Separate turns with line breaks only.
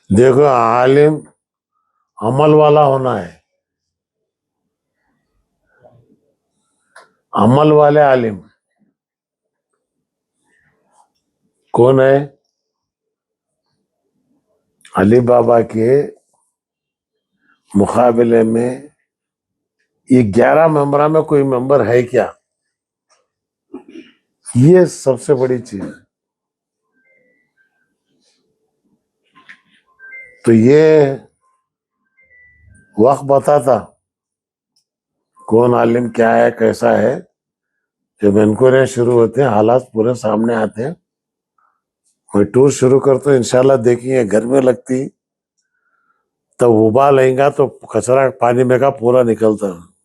دیکھو عالم عمل والا ہونا ہے، عمل والے عالم کون ہے؟ علی بابا کے مقابلے میں یہ 11 ممبروں میں کوئی ممبر ہے کیا؟ یہ سب سے بڑی چیز ہے۔ تو یہ وقت بتاتا کون عالم کیا ہے کیسا ہے۔ جب انکوائری شروع ہوتے ہیں حالات پورے سامنے آتے ہیں، میں ٹور شروع کرتا ہوں، انشاءاللہ دیکھیں گے گھر میں لگتی تو ابال لیں گا تو کچرا پانی میں کا پورا نکلتا ہے۔